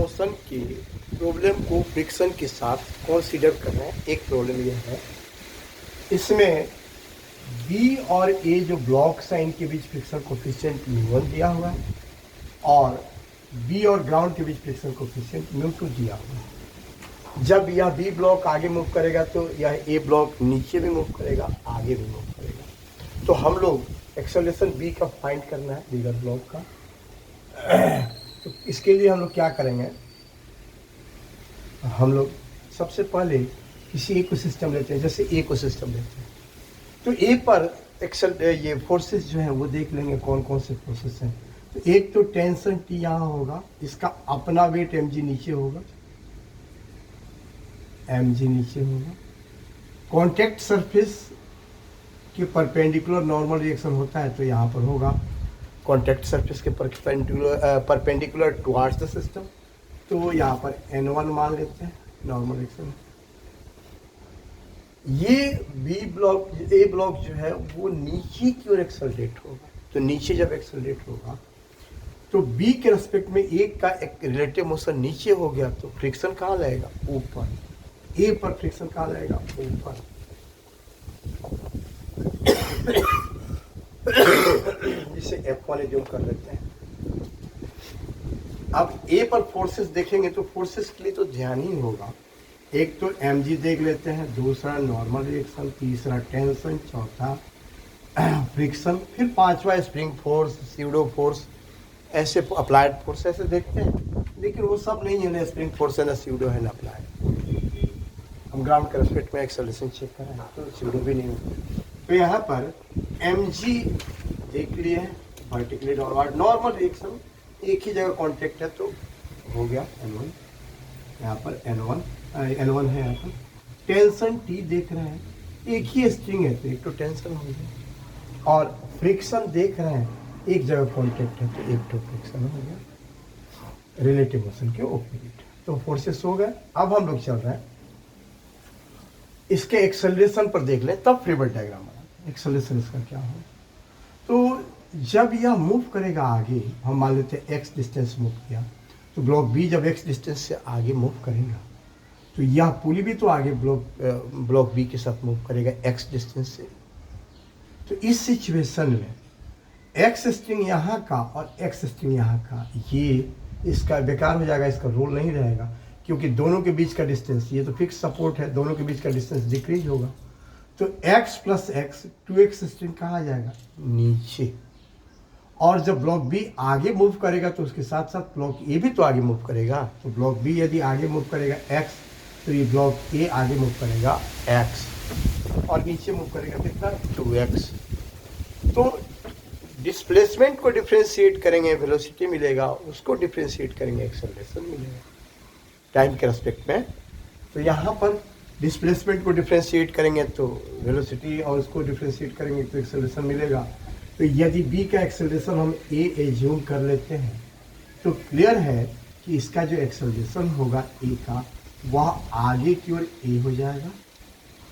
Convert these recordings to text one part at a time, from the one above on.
Motion के problem को friction के साथ कंसीडर कर रहे हैं। एक प्रॉब्लम यह है, इसमें बी और ए जो ब्लॉक्स हैं इनके बीच फ्रिक्शन कोफिशिएंट μ1 दिया हुआ है और बी और ग्राउंड के बीच फ्रिक्शन कोफिशिएंट μ2 दिया हुआ है। जब यह बी ब्लॉक आगे मूव करेगा तो यह ए ब्लॉक नीचे भी मूव करेगा, आगे भी मूव करेगा। तो हम लोग एक्सेलरेशन बी का फाइंड करना है, बिगर ब्लॉक का। तो इसके लिए हम लोग क्या करेंगे, हम लोग सबसे पहले किसी एक को सिस्टम लेते हैं, जैसे ए को सिस्टम लेते हैं। तो ए पर ये फोर्सेस जो हैं वो देख लेंगे कौन कौन से फोर्सेस हैं। तो एक तो टेंशन टी यहाँ होगा, इसका अपना वेट एम जी नीचे होगा, एम जी नीचे होगा। कॉन्टैक्ट सरफेस के परपेंडिकुलर नॉर्मल रिएक्शन होता है तो यहाँ पर होगा कॉन्टैक्ट सरफेस के परपेंडिकुलर टुवार्ड्स द सिस्टम, तो यहाँ पर N1 मान लेते हैं नॉर्मल रिएक्शन। ये बी ब्लॉक, ए ब्लॉक जो है वो नीचे की ओर एक्सेलरेट होगा। तो नीचे जब एक्सेलरेट होगा तो बी के रेस्पेक्ट में ए का एक रिलेटिव मोशन नीचे हो गया, तो फ्रिक्शन कहाँ लगेगा, ऊपर। ए पर फ्रिक्शन कहाँ लगेगा, ऊपर। जिसे F1 एज्यूम कर लेते हैं। अब ए पर फोर्सेस देखेंगे तो फोर्सेस के लिए तो ध्यान ही होगा। एक तो mg देख लेते हैं, दूसरा नॉर्मल रिएक्शन, तीसरा टेंशन, चौथा फ्रिक्शन, फिर पांचवा स्प्रिंग फोर्स, स्यूडो फोर्स, ऐसे अप्लाइड फोर्स ऐसे देखते हैं। लेकिन वो सब नहीं है, ना स्प्रिंग फोर्स है, ना स्यूडो है, ना अप्लाइड। हम ग्राउंड के रेस्पेक्ट में एक्सेलरेशन चेक कर रहे हैं तो स्यूडो भी नहीं होता। तो यहाँ पर mg देख लिए हैं, वर्टिकली डाउनवर्ड नॉर्मल रिएक्शन, एक ही जगह कॉन्टेक्ट है तो हो गया N1। यहाँ पर N1 है। यहाँ पर टेंशन T देख रहे हैं, एक ही स्ट्रिंग है तो एक तो टेंशन हो गया, और फ्रिक्शन देख रहे हैं एक जगह कॉन्टेक्ट है तो एक तो फ्रिक्शन हो गया, रिलेटिव मोशन के ऑपोजिट। तो फोर्सेस हो गए। अब हम लोग चल रहे हैं इसके एक्सेलरेशन पर देख लें, तब फ्री बॉडी डायग्राम बना एक्सेलरेशन इसका क्या हो। तो जब यह मूव करेगा आगे, हम मान लेते हैं x डिस्टेंस मूव किया, तो ब्लॉक बी जब x डिस्टेंस से आगे मूव करेगा तो यह पुली भी तो आगे ब्लॉक बी के साथ मूव करेगा x डिस्टेंस से। तो इस सिचुएशन में x स्ट्रिंग यहाँ का और x स्ट्रिंग यहाँ का, ये इसका बेकार हो जाएगा, इसका रोल नहीं रहेगा, क्योंकि दोनों के बीच का डिस्टेंस, ये तो फिक्स सपोर्ट है, दोनों के बीच का डिस्टेंस डिक्रीज होगा। तो x plus x 2x string कहाँ आ जाएगा, नीचे। और जब ब्लॉक बी आगे मूव करेगा तो उसके साथ साथ ब्लॉक ए भी तो आगे मूव करेगा। तो ब्लॉक बी यदि आगे मूव करेगा x, तो ये ब्लॉक ए आगे मूव करेगा x, और नीचे मूव करेगा कितना, 2x। तो डिस्प्लेसमेंट को डिफ्रेंशिएट करेंगे, वेलोसिटी मिलेगा, उसको डिफ्रेंशिएट करेंगे, एक्सेलरेशन मिलेगा टाइम के रेस्पेक्ट में। तो यहाँ पर डिस्प्लेसमेंट को डिफ्रेंशिएट करेंगे तो वेलोसिटी, और उसको डिफ्रेंशिएट करेंगे तो एक्सेलरेशन मिलेगा। तो यदि b का एक्सेलरेशन हम a एज्यूम कर लेते हैं तो क्लियर है कि इसका जो एक्सेलरेशन होगा a का, वह आगे की ओर a हो जाएगा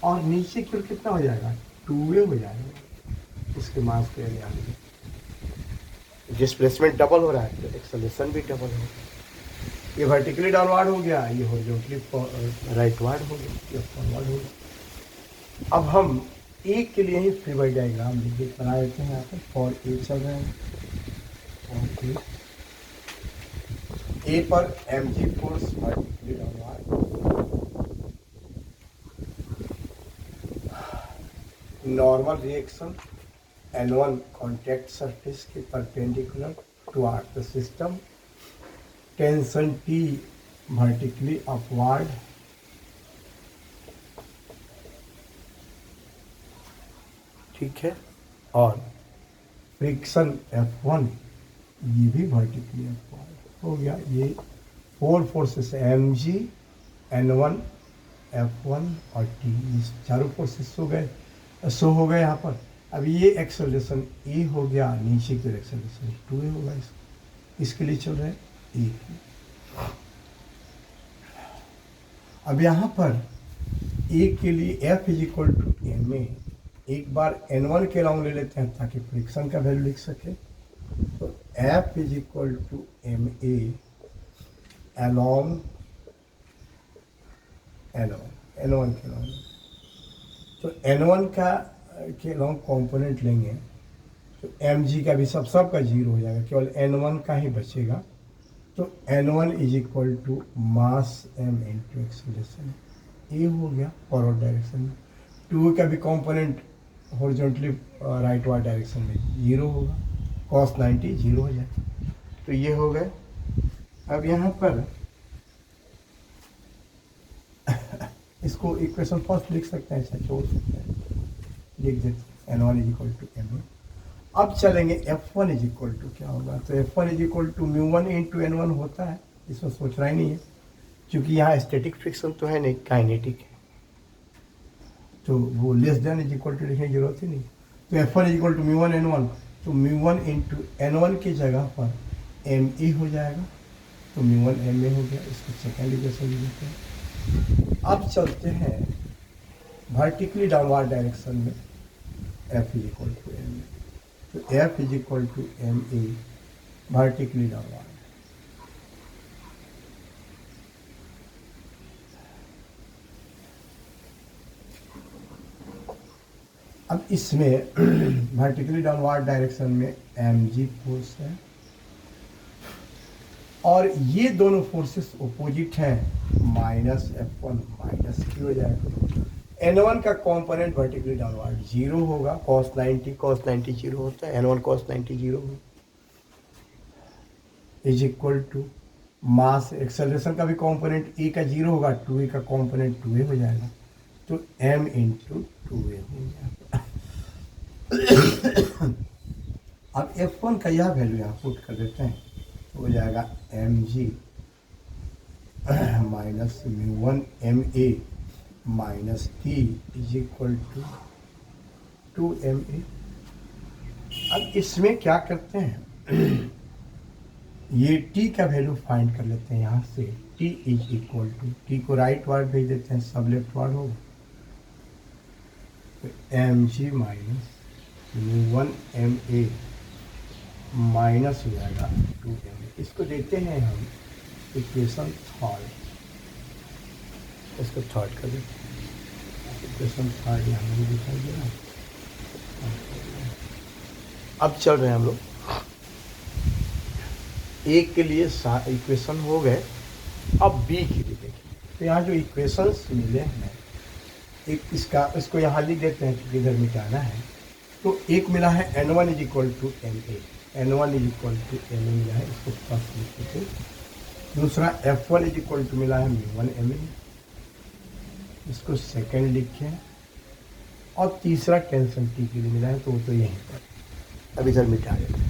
और नीचे की ओर कितना हो जाएगा, 2a हो जाएगा। इसके मास के आगे डिस्प्लेसमेंट डबल हो रहा है तो एक्सेलरेशन भी डबल होगा। ये वर्टिकली डाउनवर्ड हो गया, ये हॉरिजॉन्टली राइटवर्ड हो गया, ये फॉरवर्ड हो गया। अब हम ए के लिए ही फ्री बॉडी डायग्राम बना देते हैं। यहाँ पर फॉर ए चल रहे हैं, ए पर mg force vertically downward, normal reaction N1 contact surface के perpendicular toward the system, tension T vertically upward, ठीक है, और फ्रिक्शन F1 ये भी वर्टिकली अपवर्ड हो गया। ये 4 फोर्सेस mg, N1, F1 और T, चारों फोर्सेस हो गए, शो हो गए यहाँ पर। अब ये एक्सेलरेशन ए हो गया, नीचे की एक्सेलरेशन 2a होगा। इसके लिए चल रहे हैं ए। अब यहाँ पर ए के लिए F is equal to ma, एक बार N1 के अलाउंग ले लेते हैं ताकि फ्रिक्शन का वैल्यू लिख सके। तो F is equal to ma along N1 के along, तो N1 का के along कंपोनेंट लेंगे तो mg का भी सबका जीरो हो जाएगा, केवल N1 का ही बचेगा। तो N1 is equal to mass m into acceleration, ये हो गया फॉरवर्ड डायरेक्शन में। 2 का भी component horizontally rightward direction में जीरो होगा, cos 90 जीरो हो जाए। तो ये हो गए। अब यहाँ पर इसको इक्वेशन फर्स्ट लिख सकते हैं, ऐसा छोड़ सकते हैं, लिख देते हैं N1 is equal to M1। अब चलेंगे F1 इज इक्वल टू क्या होगा, तो F1 is equal to μ1 into N1 होता है, इसमें सोचना ही नहीं है, क्योंकि यहाँ स्टैटिक फ्रिक्शन तो है नहीं, काइनेटिक है, तो वो less than is equal to लिखने की जरूरत ही नहीं। तो F1 is equal to μ1 N1, तो μ1 इंटू N1 की जगह पर ME हो जाएगा, तो μ1 MA हो गया, इसको सेकेंड इक्वेशन लिखते हैं। अब चलते हैं वर्टिकली डाउनवर्ड डायरेक्शन में, F is equal to MA, तो F is equal to MA vertically downward. अब इसमें वर्टिकली डाउनवर्ड डायरेक्शन में mg फोर्स है, और ये दोनों फोर्सेस अपोजिट हैं, माइनस F1 माइनस Q हो जाएगा। N1 का कंपोनेंट वर्टिकली डाउनवर्ड जीरो होगा, cos 90 जीरो होता है, N1 cos 90 जीरो होगा, is equal to mass acceleration का भी कंपोनेंट E का जीरो होगा, 2A का कंपोनेंट 2A हो जाएगा, तो m इंटू 2A हो जाएगा। अब F1 का यह वैल्यू यहाँ पुट कर देते हैं, तो हो जाएगा mg minus μ1 MA minus T is equal to 2MA। अब इसमें क्या करते हैं, ये T का वैल्यू फाइंड कर लेते हैं यहाँ से। T is equal to, T को राइट वार्ड भेज देते हैं, सब लेफ्ट वार्ड होगा, तो mg माइनस μ1 MA माइनस हो जाएगा 2MA। इसको देते हैं हम इक्वेशन थर्ड, इसको थर्ड कर देते हैं, इक्वेशन थर्ड यहाँ भी दिखाई दे रहा है। अब चल रहे हैं हम लोग, ए के लिए इक्वेशन हो गए, अब बी के लिए देखें। तो यहाँ जो इक्वेशंस मिले हैं, एक इसको यहाँ लिख देते हैं क्योंकि इधर मिटाना है। तो एक मिला है N1 is equal to MA, N1 is equal to MA मिला है, इसको फर्स्ट लिख देते हैं। दूसरा F1 इज इक्वल टू मिला है μ1 MA, इसको सेकेंड लिखें, और तीसरा टेंशन T के लिए मिला है, तो वो तो यहीं पर, अब इधर मिटा देते हैं।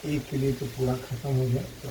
एक के लिए तो पूरा खत्म हो गया, तो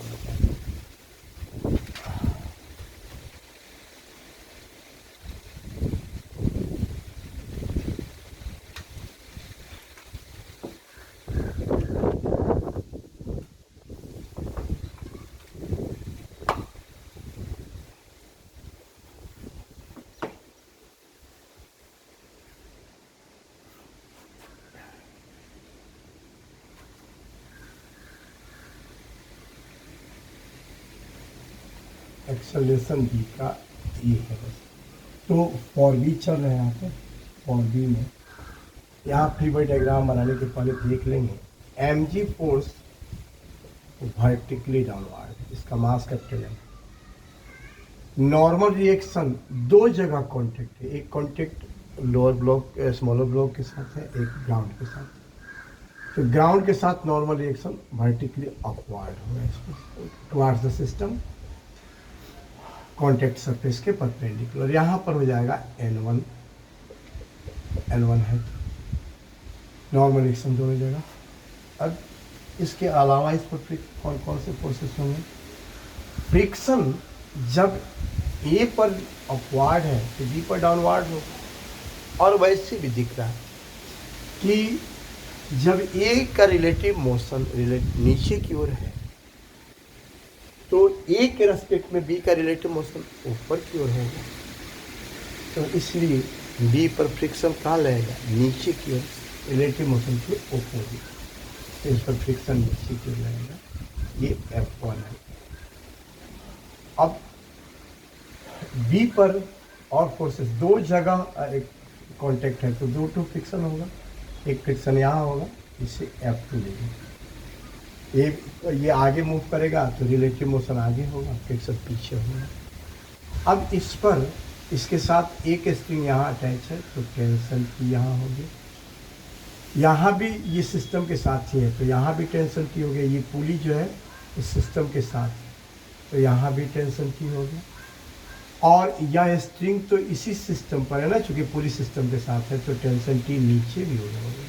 एक्सेलरेशन बी का ये है बस। तो फॉर बी चल रहे हैं यहाँ पे, फॉर बी में यहाँ फ्री बॉडी डायग्राम बनाने के पहले देख लेंगे mg फोर्स वर्टिकली डाउनवर्ड, इसका मास कैपिटल है। नॉर्मल रिएक्शन दो जगह कॉन्टेक्ट है, एक contact lower block smaller block के साथ है, एक ग्राउंड के साथ। तो ग्राउंड के साथ नॉर्मल रिएक्शन वर्टिकली अपवर्ड होगा towards the system, contact surface के परपेंडिकुलर। यहाँ पर हो जाएगा N1 है, नॉर्मल रिएक्शन दोनों जगह। अब इसके अलावा इस पर कौन कौन से प्रोसेस होंगे, फ्रिक्शन जब ए पर अपवार्ड है तो बी पर डाउनवार्ड होगा। और वैसे भी दिख रहा है कि जब ए का रिलेटिव मोशन नीचे की ओर है तो ए के रेस्पेक्ट में बी का रिलेटिव मोशन ऊपर की ओर होगा। तो इसलिए बी पर फ्रिक्शन कहाँ लगेगा, नीचे की ओर, रिलेटिव मोशन के ओपोजिट, तो इस पर फ्रिक्शन नीचे की ओर लगेगा, ये F1 है। अब बी पर और फोर्सेस दो जगह कांटेक्ट है, तो दो टू फ्रिक्शन होगा, एक फ्रिक्शन यहाँ होगा, इसे F2 लेंगे। ये आगे मूव करेगा तो रिलेटिव मोशन आगे होगा, फ्रिक्शन पीछे होगा। अब इस पर इसके साथ एक स्प्रिंग यहाँ अटैच है, तो टेंशन की यहाँ होगी, यहाँ भी ये सिस्टम के साथ ही है, तो यहाँ भी टेंशन की हो गई, ये पुली जो है इस सिस्टम के साथ, तो यहाँ भी टेंशन की होगी। और यह स्ट्रिंग तो इसी सिस्टम पर है ना, चूंकि पूरी सिस्टम के साथ है, तो टेंशन टी नीचे भी हो जाएगी।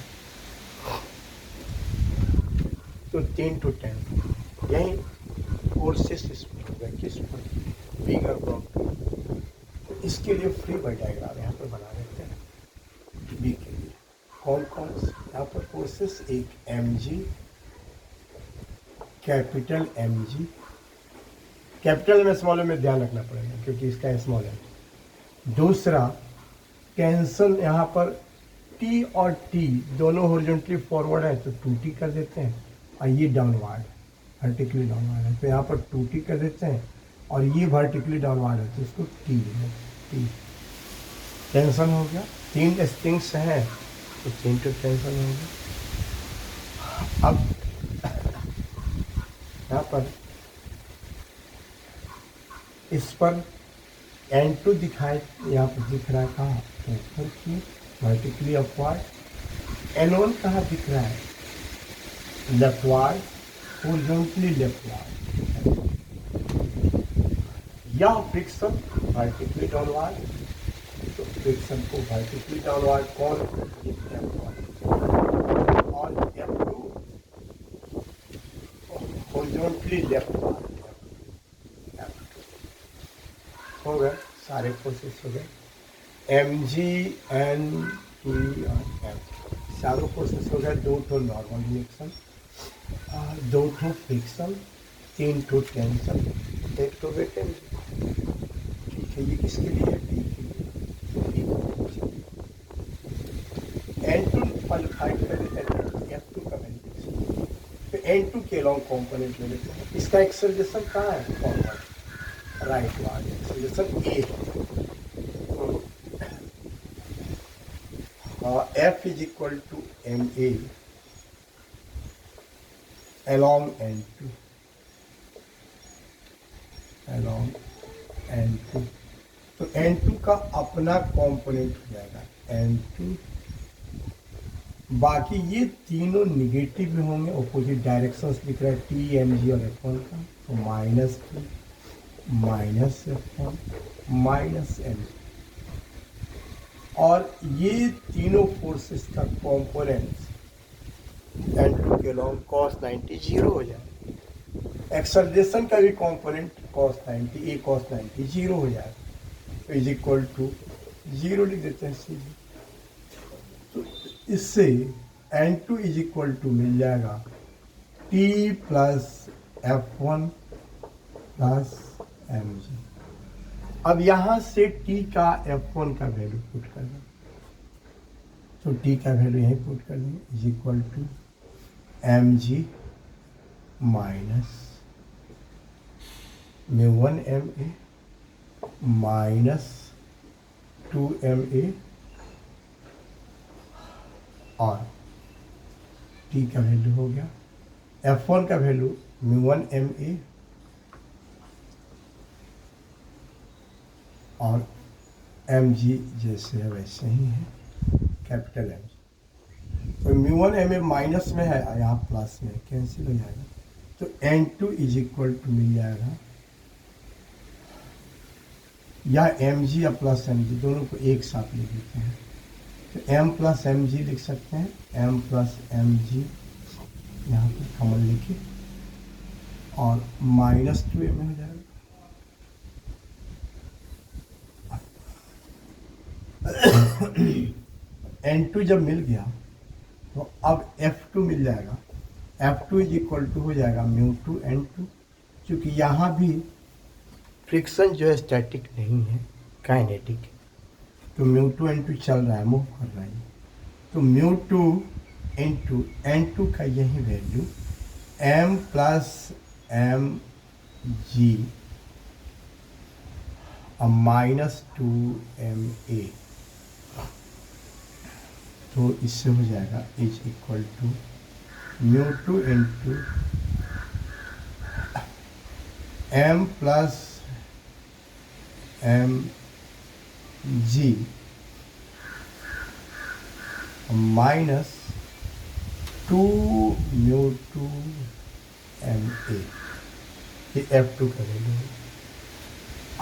तो 10 to 10 यही फोर्सेस इसमें हो गया, किस पर, बिगर ब्लॉक। इसके लिए फ्री बाई डायग्राम यहाँ पर बना देते हैं बी के लिए। कौन कौन यहाँ पर फोर्सेस, एक mg, कैपिटल mg, कैपिटल में स्मॉल में ध्यान रखना पड़ेगा क्योंकि इसका स्मॉल है। दूसरा टेंशन यहाँ पर T और T दोनों हॉरिजॉन्टली फॉरवर्ड है, तो 2T कर देते हैं, और ये डाउनवर्ड वर्टिकली डाउनवर्ड है, तो यहाँ पर 2T कर देते हैं, और ये वर्टिकली डाउनवर्ड है तो इसको T लेंगे, T। टेंशन हो गया, 3 स्ट्रिंग्स हैं तो 3 तो टेंशन हो गया। अब यहाँ पर इस पर N2 दिखाए, यहाँ पर दिख रहा है कहाँ, ऊपर की वर्टिकली अपवर्ड। N1 कहाँ दिख रहा है, लेफ्टवर्ड, हॉरिजॉन्टली लेफ्टवर्ड। यह फ्रिक्शन वर्टिकली डाउनवर्ड, तो फ्रिक्शन को वर्टिकली डाउनवर्ड कौन, और F2 हॉरिजॉन्टली लेफ्टवर्ड। हो गए सारे फोर्सेस हो गए, mg, N2 और F, चारों फोर्सेस हो गए। 2 ठो नॉर्मल रिएक्शन, 2 ठो फ्रिक्शन, 3 ठो टेंशन, 1 ठो वेकेंट। ठीक है, ये किसके लिए है, डी के लिए। N2 क्वालिफाइड कर लेते हैं, F2 का वैल्यू, तो N2 के लॉन्ग कॉम्पोनेंट ले लेते हैं। इसका एक्सेलरेशन कहाँ है, forward right ward, acceleration A. F is equal to ma along N2, along N2, तो N2 का अपना कंपोनेंट हो जाएगा N2, बाकी ये तीनों निगेटिव में होंगे, ऑपोजिट डायरेक्शंस दिख रहा है T, mg और F1 का, तो -T, -F1, -mg, और ये तीनों फोर्सेस का कंपोनेंट्स N2 के लॉन्ग cos 90 जीरो हो जाए। एक्सेलरेशन का भी component cos 90, a cos 90 zero हो जाए, तो इज इक्वल टू जीरो लिख देते हैं सीधे। तो इससे N2 इज इक्वल टू मिल जाएगा T plus F1 plus mg। अब यहाँ से T का F1 का वैल्यू पुट कर दें, तो T का वैल्यू यहीं पुट कर देंगे, is equal to mg minus m1 ma minus 2ma, और T का वैल्यू हो गया, F1 का वैल्यू m1 ma और mg जैसे है वैसे ही है, कैपिटल mg। तो m1 ma माइनस में है, यहाँ प्लस में, कैंसिल हो जाएगा, तो N2 इज इक्वल टू मिल जाएगा, या mg या प्लस mg दोनों को एक साथ लिख देते हैं, तो m प्लस mg लिख सकते हैं, m प्लस mg यहाँ पर कॉमन लिखिए, और -2ma हो जाएगा। N2 जब मिल गया तो अब F2 मिल जाएगा, F2 इज इक्वल टू हो जाएगा μ2 N2, क्योंकि यहाँ भी फ्रिक्शन जो है स्टैटिक नहीं है, काइनेटिक, तो म्यू टू एन टू चल रहा है, मूव कर रहा है, तो mu two into N two का यही value M plus M G minus two M A, तो इससे हो जाएगा is equal to mu two into M plus M G minus two mu two M A, ये F2 का value है।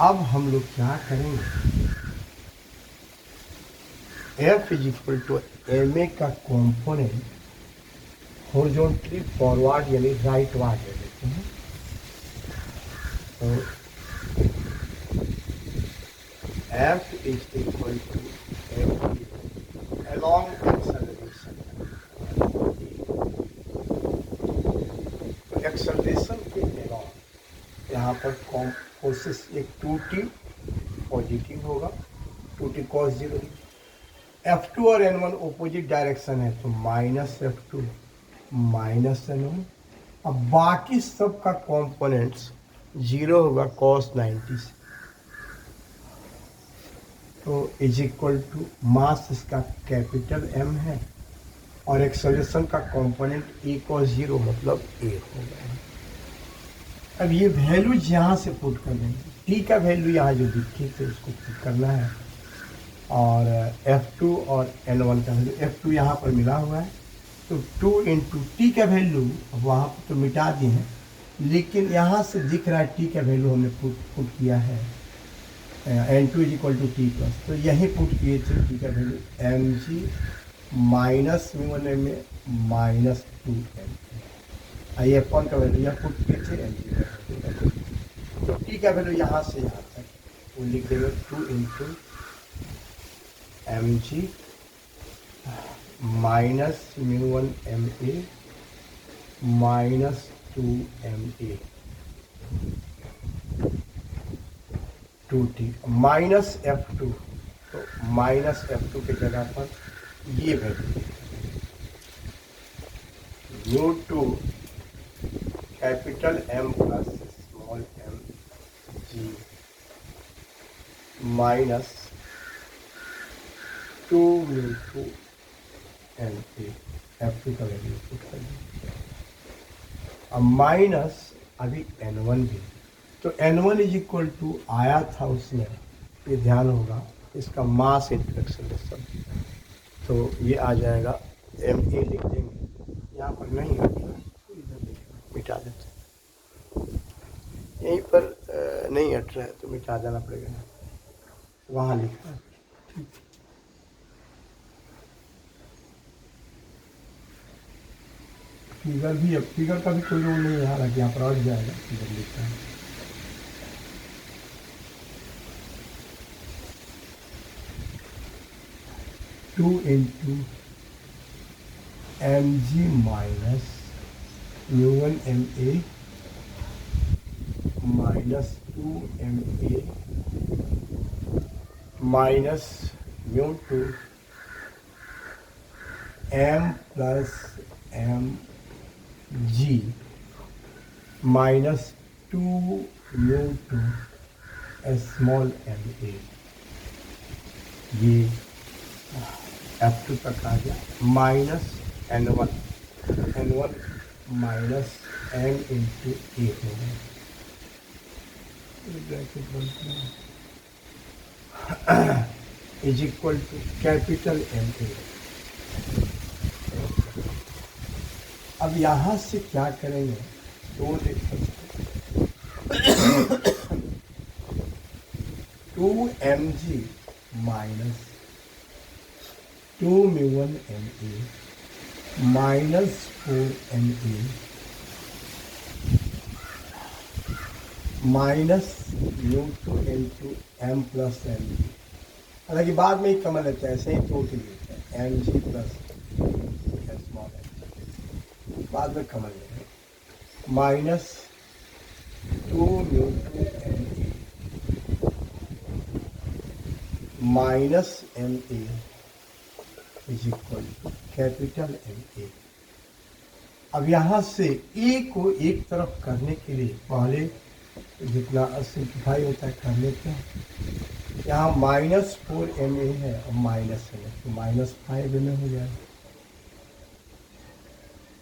अब हम लोग क्या करेंगे, F is equal to M A का कॉम्पोनेंट हॉरिजॉन्टली फॉरवर्ड यानी राइट वार्ड ले लेते हैं। तो F is equal to M along acceleration, तो एक्सेलरेशन के along यहाँ पर कोशिश एक 2t पॉजिटिव होगा, 2t cos 0, F2 और N1 ओपोजिट डायरेक्शन है, तो माइनस F2 माइनस N1। अब बाकी सब का कॉम्पोनेंट्स 0 होगा cos 90 से, तो इज इक्वल टू मास इसका कैपिटल M है और एक्सेलरेशन का कंपोनेंट e cos 0 मतलब a होगा। अब ये वैल्यूज यहाँ से पुट कर देंगे, t का वैल्यू यहाँ जो दिखी थे उसको पुट करना है, और F2 और N1 का वैल्यू, F2 यहाँ पर मिला हुआ है, तो 2 इंटू टी का वैल्यू वहाँ पर तो मिटा दिए हैं, लेकिन यहाँ से दिख रहा है टी का वैल्यू हमने पुट किया है N2 is equal to T plus, तो यही पुट किए थे टी का value M G minus mu M A minus 2 M I F1 का वैल्यू यहाँ पुट किए थे एम जी का, तो टी का वैल्यू यहाँ से यहाँ तक वो लिख देंगे 2 into M G minus mu one M A minus 2 M A 2t minus F2, तो माइनस F2 की जगह पर ये value mu two capital M plus small m G minus 2 mu two M A, F2 का value put कर दिया। अब minus अभी N1 भी, तो N1 इज इक्वल टू आया था उसमें, ये ध्यान होगा इसका मास इंटू एक्सेलरेशन, तो ये आ जाएगा एम ए लिख देंगे, यहाँ पर नहीं हट रहा है इधर मिटा देते, यहीं पर नहीं हट रहा है तो मिटा देना पड़ेगा, वहाँ लिखना है। फिगर भी, अब फिगर का भी कोई रोल नहीं यहाँ रख, यहाँ पर हट जाएगा, इधर लिखता है। Two into M G minus mu one M A minus 2 M A minus mu two M plus M G minus 2 mu two small M A, ये F2 तक आ गया, minus N1 minus M into A हो गया, is equal to capital M A. अब यहाँ से क्या करेंगे, दो देख सकते, 2mg minus 2 mu one M A minus 4 M A minus mu two into M plus M G, हालांकि बाद में ही कमल लेते हैं, ऐसे ही तोड़ के लेते हैं M G plus small M, बाद में कमल लेंगे, minus 2 mu two M A minus M A is equal to capital M A. अब यहाँ से ए को एक तरफ करने के लिए पहले जितना सिंप्लीफाई होता है कर लेते हैं। यहाँ -4ma है और माइनस है तो -5ma हो जाएगा।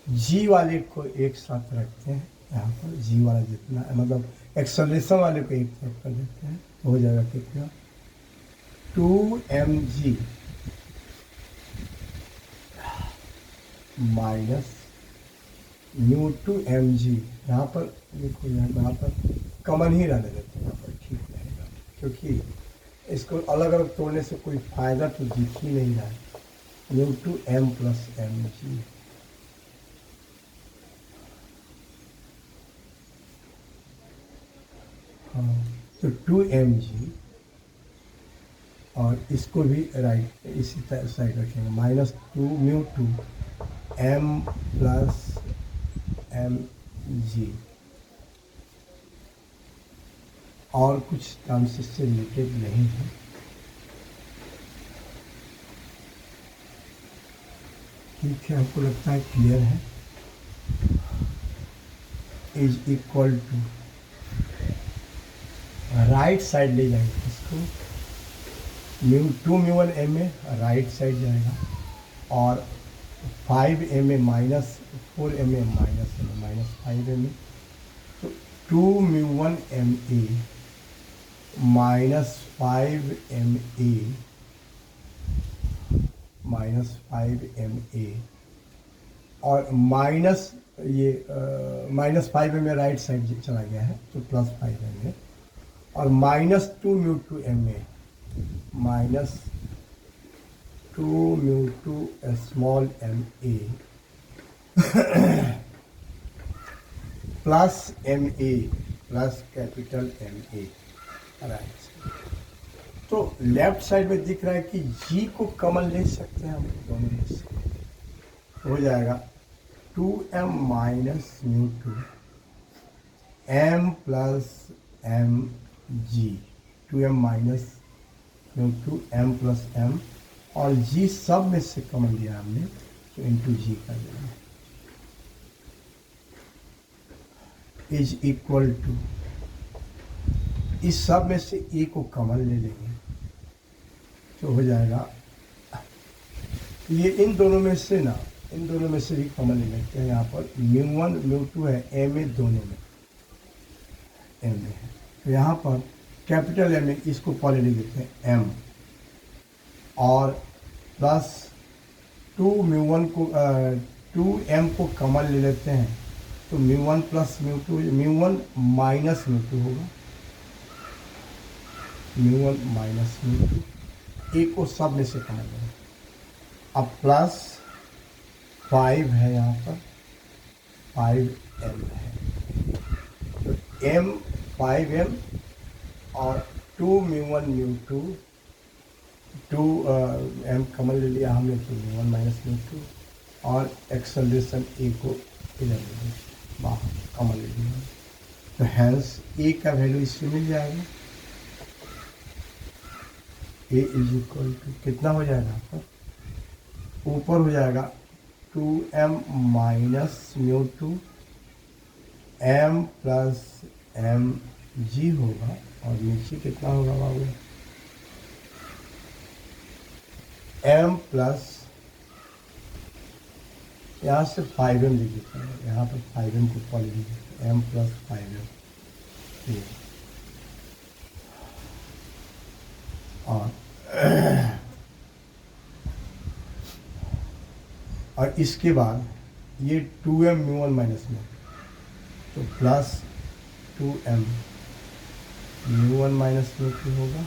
जी वाले को एक साथ रखते हैं, यहाँ पर जी वाला जितना मतलब एक्सेलरेशन वाले को एक तरफ कर देते हैं तो हो जाएगा कितना 2mg माइनस μ2mg। यहाँ पर देखो यहाँ पर कॉमन ही रहने देते हैं, यहाँ पर ठीक रहेगा क्योंकि इसको अलग अलग तोड़ने से कोई फायदा तो दिख ही नहीं रहा है। μ2m प्लस mg हाँ तो 2mg और इसको भी राइट इसी साइड रखेंगे -2 m प्लस mg और कुछ टर्म्स इससे रिलेटेड नहीं है। ठीक है, आपको लगता है क्लियर है। Is equal to right side ले जाएंगे इसको μ1 ma राइट साइड जाएगा और 5ma minus 4ma minus 5ma तो 2μ1 ma minus 5ma minus 5ma और माइनस ये -5ma राइट साइड चला गया है तो +5ma और -2μ2ma minus 2μ2 small ma plus ma plus capital ma right. तो लेफ्ट साइड में दिख रहा है कि g को कॉमन ले सकते हैं हम दोनों में से, हो जाएगा 2m minus μ2 m plus mg 2m minus μ2 m plus m और g सब में से कॉमन लिया हमने तो इंटू जी कर देना इज इक्वल टू इस सब में से ए को कॉमन ले लेंगे तो हो जाएगा ये इन दोनों में से भी कॉमन ले लेते हैं। यहाँ पर μ1 μ2 है m ए दोनों में m में है तो यहाँ पर कैपिटल M में इसको पहले ले लेते हैं m और प्लस 2μ1 को 2m को कॉमन ले लेते हैं तो μ1 प्लस μ2 μ1 माइनस μ2 होगा μ1 माइनस μ2 एक को सब में से कॉमन लेंगे। अब प्लस 5 है यहाँ पर 5m है तो m 5m और 2μ1 μ2 2m कॉमन ले लिया हमने तो μ1 माइनस μ2 और एक्सेलरेशन ए को इधर ले बाहर कॉमन ले लिया तो हैंस ए का वैल्यू इससे मिल जाएगा। ए इज इक्वल टू कितना हो जाएगा यहाँ पर ऊपर हो जाएगा 2m minus μ2 m plus mg होगा और नीचे कितना होगा बाबू m प्लस यहाँ से 5m लिख देते हैं, यहाँ पर 5m को पहले लिख देते हैं m प्लस 5m और इसके बाद ये 2m μ1 माइनस में तो प्लस 2m μ1 माइनस μ2 होगा।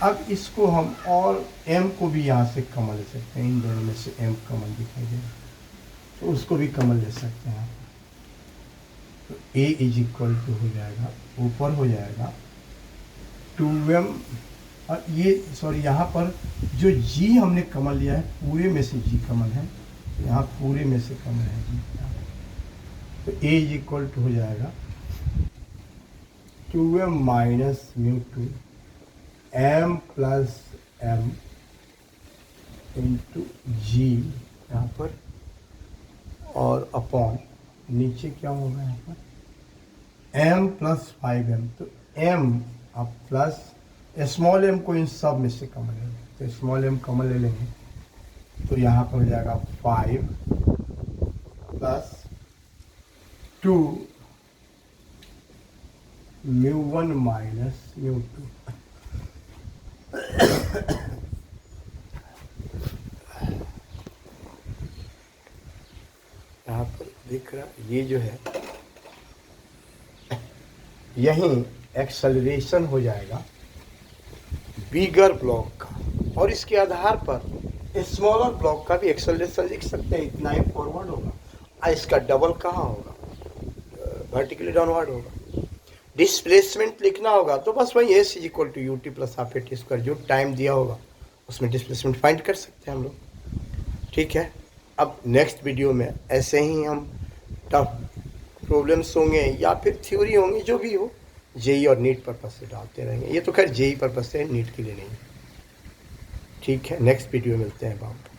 अब इसको हम और m को भी यहाँ से कॉमन ले सकते हैं, इन दोनों में से m कॉमन दिखाई देगा तो उसको भी कॉमन ले सकते हैं। तो a इज इक्वल टू हो जाएगा ऊपर हो जाएगा 2m और ये सॉरी यहाँ पर जो g हमने कॉमन लिया है पूरे में से g कॉमन है तो यहाँ पूरे में से कॉमन है g तो a इज इक्वल टू हो जाएगा 2m minus μ2 m plus m into G यहाँ पर, और अपॉन नीचे क्या होगा यहाँ पर m प्लस 5m, तो m अब प्लस स्मॉल m को इन सब में से कॉमन ले लेंगे, तो स्मॉल m कॉमन ले लेंगे, तो यहाँ पर हो जाएगा 5 प्लस 2 μ1 माइनस μ2। यहाँ पर दिख रहा ये जो है यहीं एक्सेलरेशन हो जाएगा बिगर ब्लॉक का, और इसके आधार पर स्मॉलर ब्लॉक का भी एक्सेलरेशन लिख सकते हैं, इतना ही फॉरवर्ड होगा। इसका डबल कहाँ होगा, वर्टिकली डाउनवर्ड होगा। डिस्प्लेसमेंट लिखना होगा तो बस वही S is equal to U T plus half A T square, जो टाइम दिया होगा उसमें डिस्प्लेसमेंट फाइंड कर सकते हैं हम लोग। ठीक है, अब नेक्स्ट वीडियो में ऐसे ही हम टफ प्रॉब्लम्स होंगे या फिर थ्योरी होंगी, जो भी हो, जेई और नीट पर्पस से डालते रहेंगे। ये तो खैर जेई पर्पस से, नीट के लिए नहीं। ठीक है, नेक्स्ट वीडियो मिलते हैं बाप।